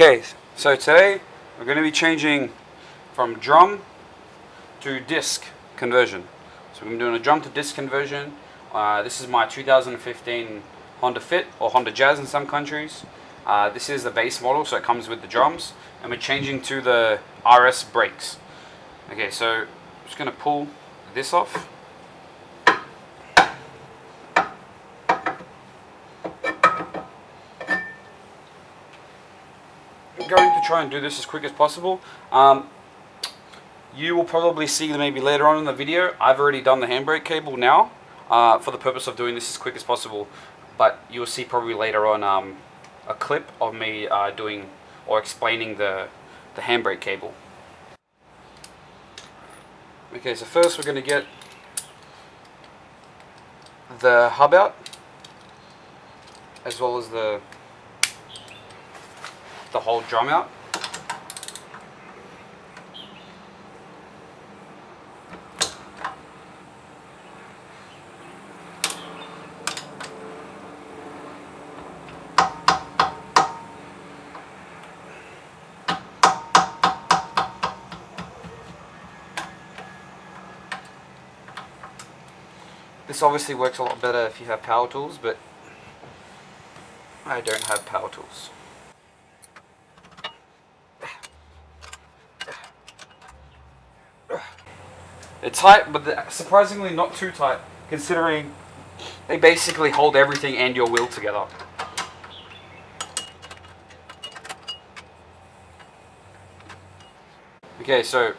Okay, so today we're going to be changing from drum to disc conversion. So we're doing a drum to disc conversion. This is my 2015 Honda Fit, or Honda Jazz in some countries. This is the base model, so it comes with the drums, and we're changing to the RS brakes. Okay, so I'm just going to pull this off. I'm going to try and do this as quick as possible. You will probably see maybe later on in the video, I've already done the handbrake cable now for the purpose of doing this as quick as possible, but you'll see probably later on a clip of me doing or explaining the handbrake cable. Okay, so first we're going to get the hub out, as well as the whole drum out. This obviously works a lot better if you have power tools, but I don't have power tools. It's tight, but surprisingly not too tight, considering they basically hold everything and your wheel together. Okay, so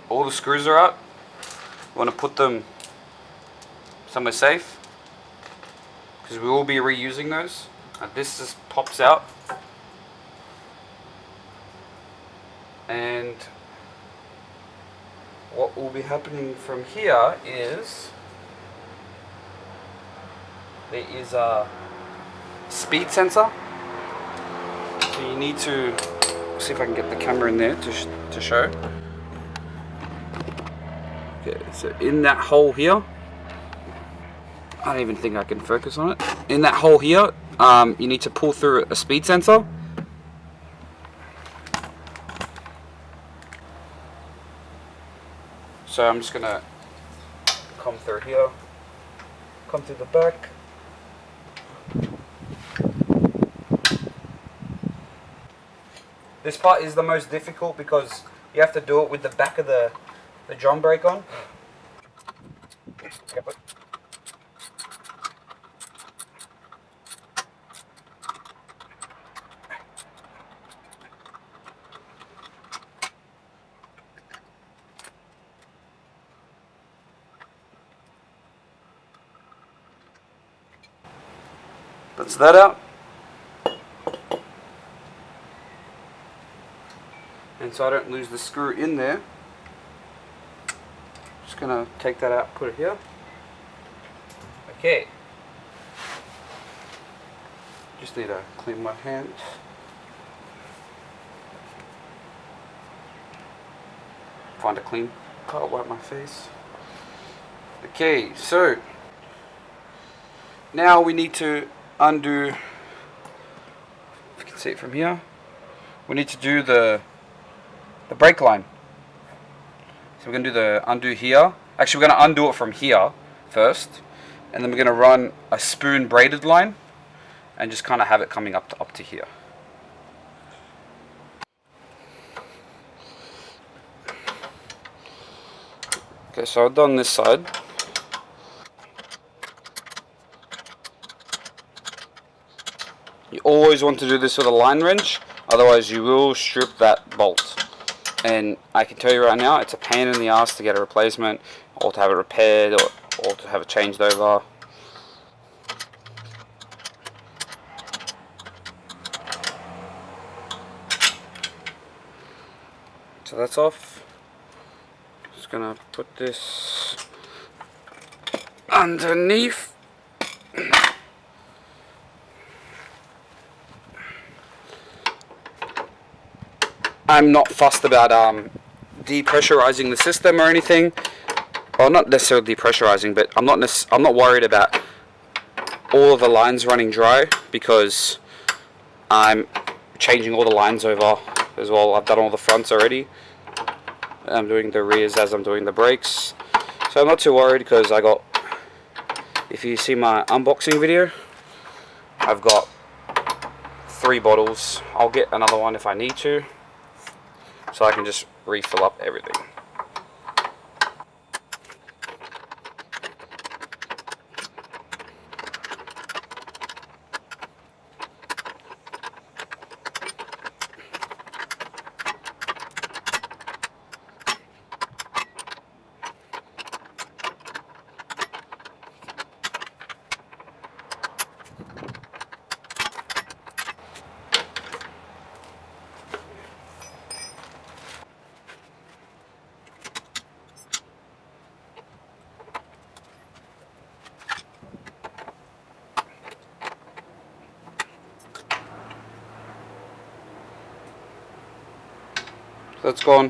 all the screws are out. You want to put them somewhere safe, because we will be reusing those. This just pops out, and what will be happening from here is there is a speed sensor, so you need to see if I can get the camera in there to show. Okay, so in that hole here, I don't even think I can focus on it. In that hole here, you need to pull through a speed sensor. So I'm just gonna come through here, come through the back. This part is the most difficult because you have to do it with the back of the drum brake on. That's that out. And so I don't lose the screw in there, just gonna take that out, put it here. Okay. Just need to clean my hands. Find a clean part, wipe my face. Okay, so now we need to undo, if you can see it from here, we need to do the brake line. So we're going to do the undo here. Actually, we're going to undo it from here first, and then we're going to run a spoon braided line and just kind of have it coming up to here. Okay, so I've done this side. You always want to do this with a line wrench, otherwise you will strip that bolt. And I can tell you right now, it's a pain in the ass to get a replacement, or to have it repaired, or to have it changed over. So that's off. Just gonna put this underneath. I'm not fussed about depressurizing the system or anything. Well, not necessarily depressurizing, but I'm not worried about all of the lines running dry, because I'm changing all the lines over as well. I've done all the fronts already. I'm doing the rears as I'm doing the brakes. So I'm not too worried because I got, if you see my unboxing video, I've got 3 bottles. I'll get another one if I need to, so I can just refill up everything. That's gone.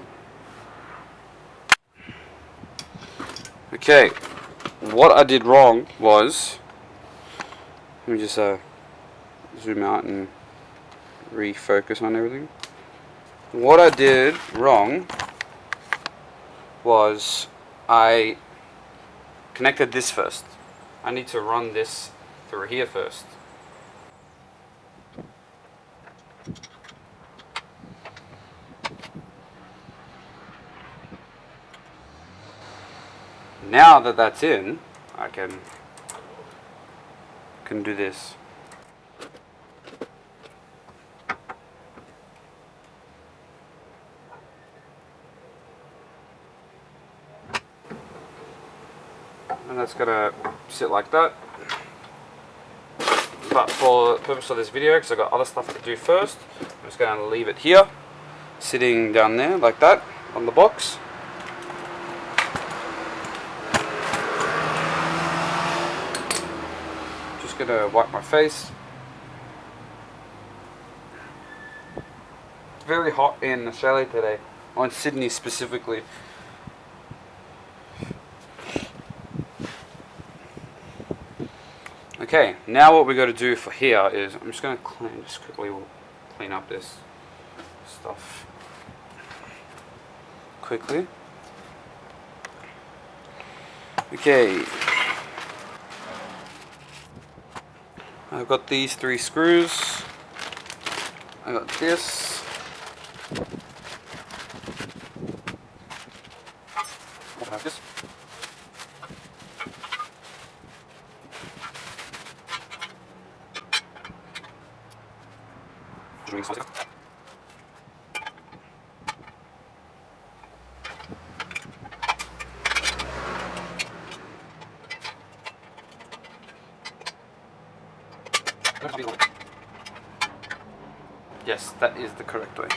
Okay, what I did wrong was, let me just zoom out and refocus on everything. What I did wrong was I connected this first. I need to run this through here first. Now that that's in, I can do this. And that's gonna sit like that. But for the purpose of this video, because I've got other stuff to do first, I'm just gonna leave it here, sitting down there like that on the box. Gonna wipe my face. It's very hot in Australia today, or in Sydney specifically. Okay, now what we got to do for here is I'm just gonna quickly clean up this stuff quickly. Okay. I've got these 3 screws. I got this. I have this. Yes, that is the correct way.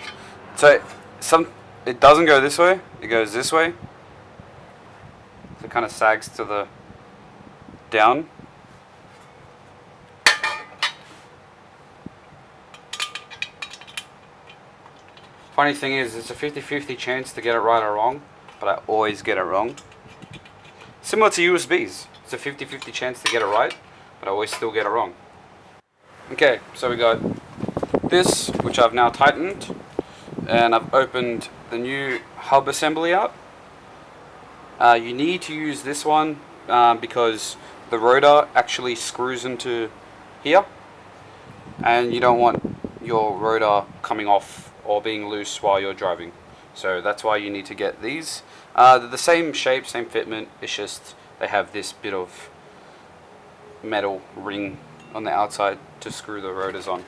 So it doesn't go this way, it goes this way. So it kind of sags to the down. Funny thing is, it's a 50-50 chance to get it right or wrong, but I always get it wrong. Similar to USBs, it's a 50-50 chance to get it right, but I always still get it wrong. Okay, so we got this, which I've now tightened, and I've opened the new hub assembly out. You need to use this one because the rotor actually screws into here, and you don't want your rotor coming off or being loose while you're driving. So that's why you need to get these. They're the same shape, same fitment, it's just they have this bit of metal ring on the outside to screw the rotors on.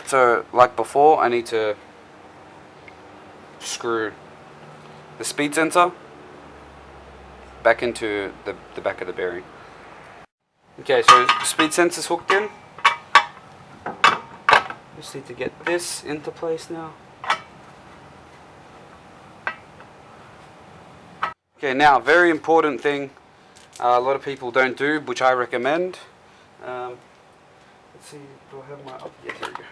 So like before, I need to screw the speed sensor back into the back of the bearing. Okay, so the speed sensor's hooked in. Just need to get this into place now. Okay, now very important thing a lot of people don't do, which I recommend. Let's see, do I have my, oh, yes, here we go.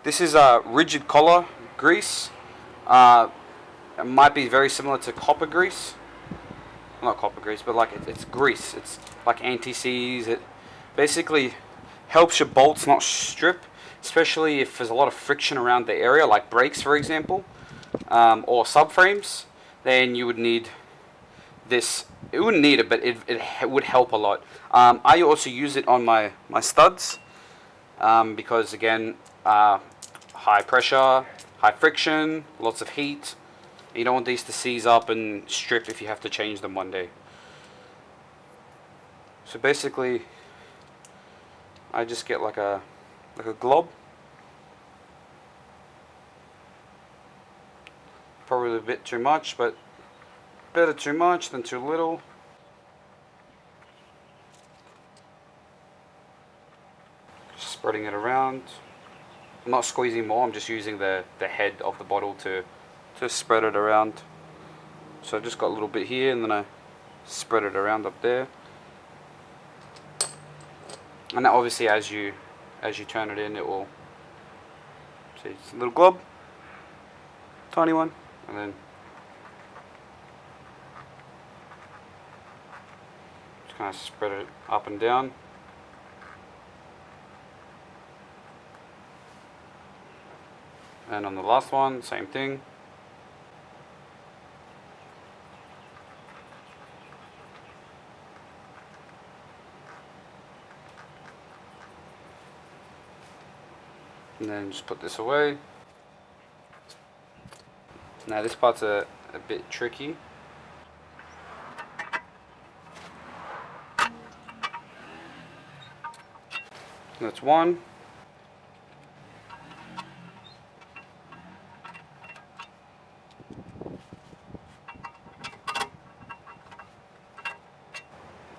This is a rigid collar grease. It might be very similar to copper grease. not copper grease, but like it's grease. It's like anti-seize. It basically helps your bolts not strip, especially if there's a lot of friction around the area, like brakes, for example, or subframes. Then you would need this. It wouldn't need it, but it would help a lot. I also use it on my studs because again, high pressure, high friction, lots of heat. You don't want these to seize up and strip if you have to change them one day. So basically, I just get like a glob. Probably a bit too much, but better too much than too little. Just spreading it around. I'm not squeezing more, I'm just using the head of the bottle to spread it around. So I just got a little bit here and then I spread it around up there. And now obviously as you turn it in, it will, see, it's a little glob, tiny one, and then just kind of spread it up and down. And on the last one, same thing. And then just put this away. Now this part's a bit tricky. That's one.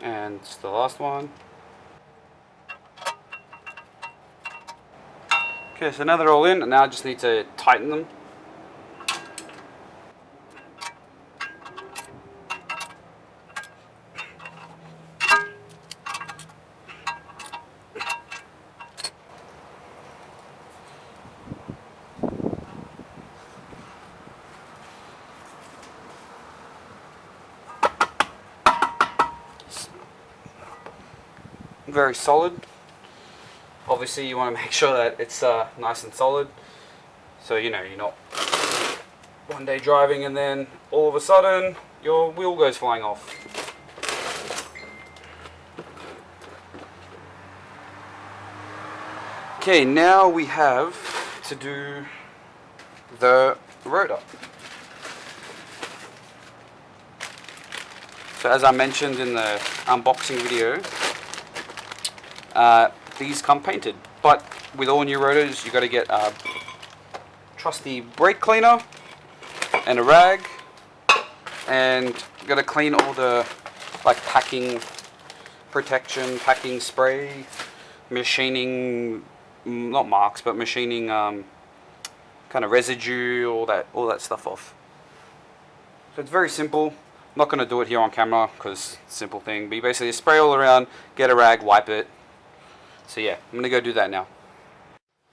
And it's the last one. Okay, so now they're all in, and now I just need to tighten them. Very solid. Obviously you want to make sure that it's nice and solid, so you know you're not one day driving and then all of a sudden your wheel goes flying off. Okay, now we have to do the rotor. So as I mentioned in the unboxing video, these come painted, but with all new rotors you got to get a trusty brake cleaner and a rag, and you got to clean all the like packing protection, packing spray, machining, not marks, but machining kind of residue, all that stuff off. So it's very simple. I'm not going to do it here on camera because it's a simple thing, but you basically spray all around, get a rag, wipe it. So yeah, I'm going to go do that now.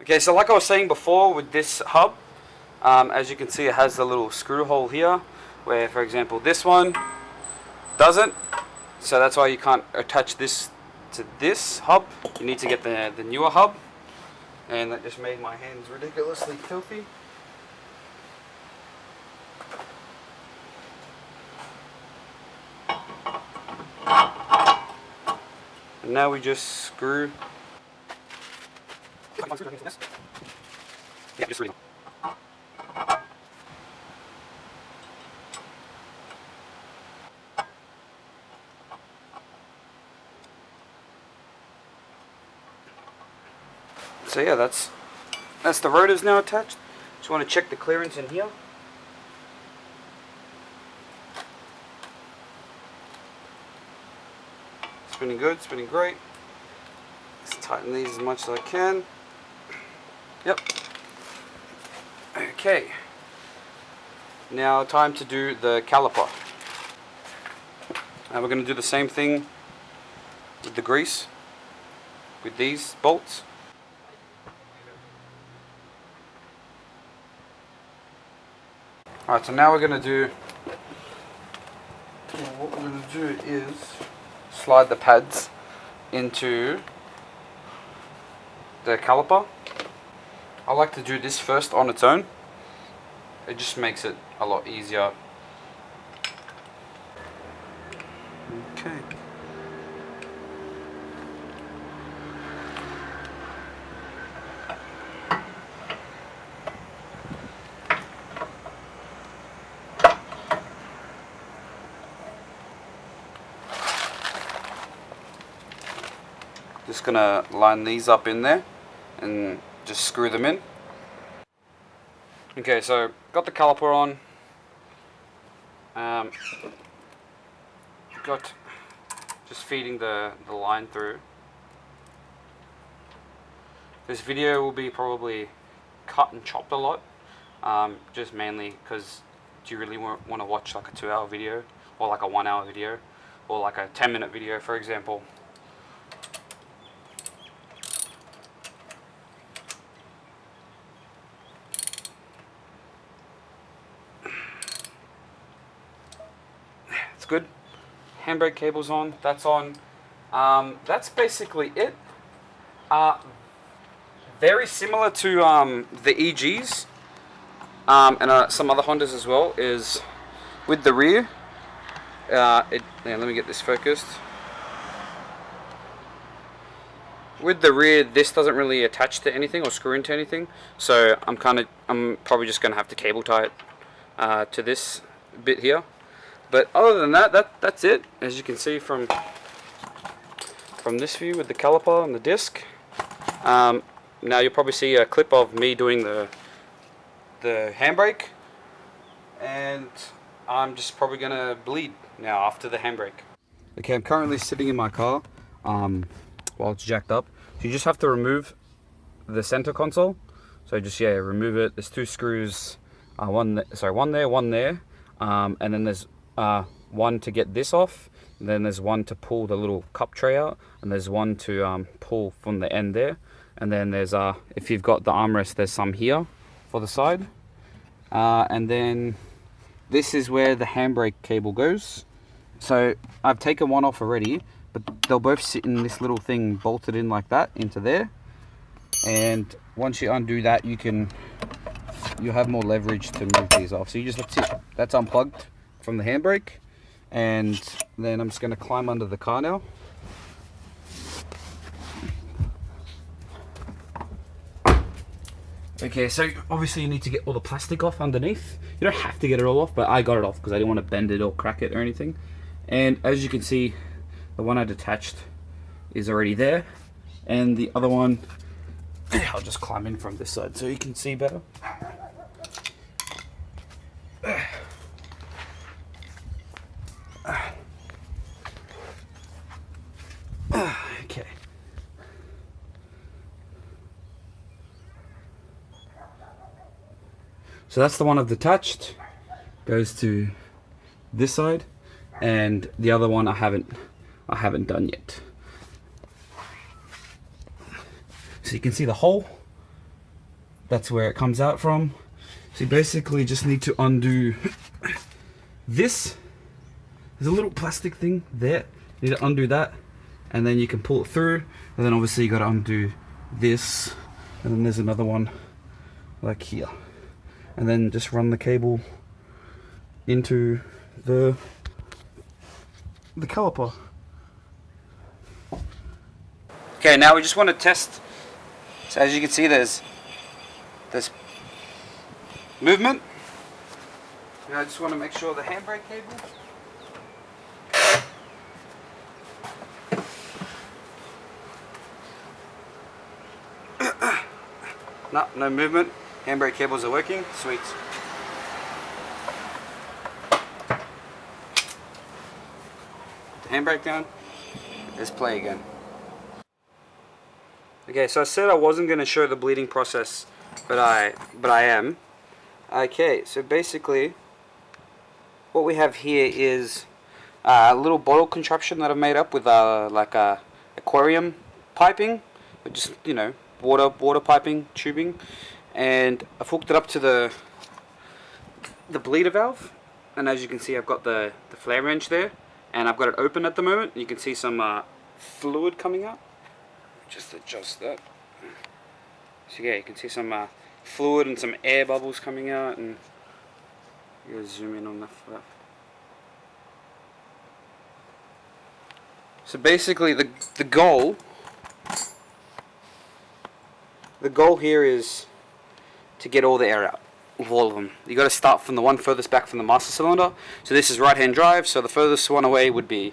Okay, so like I was saying before with this hub, as you can see it has the little screw hole here, where for example this one doesn't, so that's why you can't attach this to this hub. You need to get the newer hub, and that just made my hands ridiculously filthy. And now we just screw. Yeah, just screw. So yeah, that's the rotors now attached. Just want to check the clearance in here. Spinning good, spinning great. Let's tighten these as much as I can. Yep. Okay. Now time to do the caliper. And we're going to do the same thing with the grease, with these bolts. Alright, so now we're going to do what we're going to do is slide the pads into the caliper. I like to do this first on its own. It just makes it a lot easier. Okay. Just gonna line these up in there and just screw them in. Okay, so got the caliper on. Got just feeding the line through. This video will be probably cut and chopped a lot, just mainly because do you really want to watch like a 2-hour video or like a 1-hour video or like a 10-minute video, for example? It's good. Handbrake cable's on. That's on. That's basically it. Very similar to the EGs and some other Hondas as well. Is with the rear. Let me get this focused. With the rear, this doesn't really attach to anything or screw into anything. So I'm probably just gonna have to cable tie it to this bit here. But other than that, that's it. As you can see from this view with the caliper and the disc. Now you'll probably see a clip of me doing the handbrake, and I'm just probably gonna bleed now after the handbrake. Okay, I'm currently sitting in my car while it's jacked up. So you just have to remove the center console. So just remove it. There's 2 screws, one there, one there, and then there's one to get this off, and then there's one to pull the little cup tray out, and there's one to pull from the end there, and then there's if you've got the armrest, there's some here for the side, and then this is where the handbrake cable goes. So I've taken one off already, but they'll both sit in this little thing bolted in like that into there, and once you undo that, you'll have more leverage to move these off. So you just, that's unplugged from the handbrake, and then I'm just going to climb under the car now. Okay, so obviously you need to get all the plastic off underneath. You don't have to get it all off, but I got it off because I didn't want to bend it or crack it or anything. And as you can see, the one I detached is already there, and the other one, I'll just climb in from this side so you can see better. Okay. So that's the one I've detached. Goes to this side, and the other one I haven't done yet. So you can see the hole. That's where it comes out from. So you basically just need to undo this. There's a little plastic thing there. You need to undo that, and then you can pull it through. And then obviously you got to undo this, and then there's another one like here, and then just run the cable into the caliper. Okay, now we just want to test. So as you can see, there's movement. Now I just want to make sure the handbrake cable. No movement. Handbrake cables are working. Sweet. Put the handbrake down. Let's play again. Okay, so I said I wasn't going to show the bleeding process, but I am. Okay, so basically what we have here is a little bottle contraption that I've made up with like a aquarium piping, or just, you know, water piping tubing, and I've hooked it up to the bleeder valve, And as you can see, I've got the flare wrench there, and I've got it open at the moment. You can see some fluid coming out. Just adjust that. So yeah, you can see some fluid and some air bubbles coming out, and you gotta zoom in on that. So basically, the goal here is to get all the air out of all of them. You got to start from the one furthest back from the master cylinder. So this is right-hand drive. So the furthest one away would be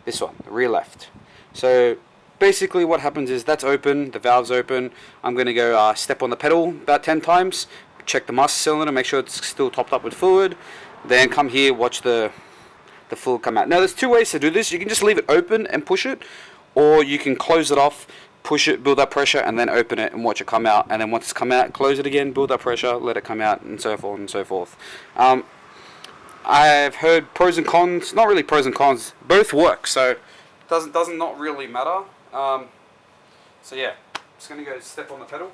this one, the rear left. So basically, what happens is that's open, the valve's open. I'm going to go step on the pedal about 10 times, check the master cylinder, make sure it's still topped up with fluid. Then come here, watch the fluid come out. Now there's two ways to do this. You can just leave it open and push it, or you can close it off, push it, build up pressure, and then open it and watch it come out. And then once it's come out, close it again, build up pressure, let it come out, and so forth and so forth. I've heard pros and cons. Not really pros and cons. Both work, so it doesn't not really matter. So yeah, just gonna go step on the pedal.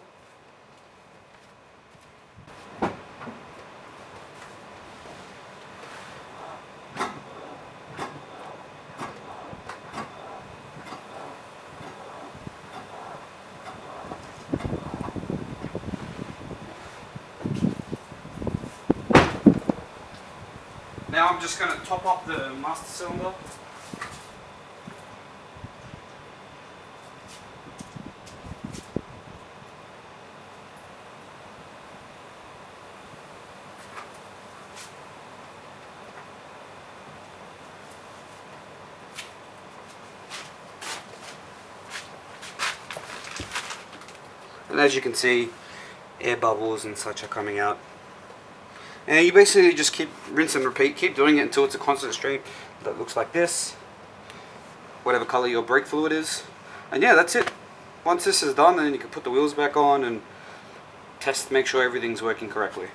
Now I'm just going to top up the master cylinder. And as you can see, air bubbles and such are coming out. And you basically just keep rinse and repeat, keep doing it until it's a constant stream that looks like this, whatever color your brake fluid is. And yeah, that's it. Once this is done, then you can put the wheels back on and test, make sure everything's working correctly.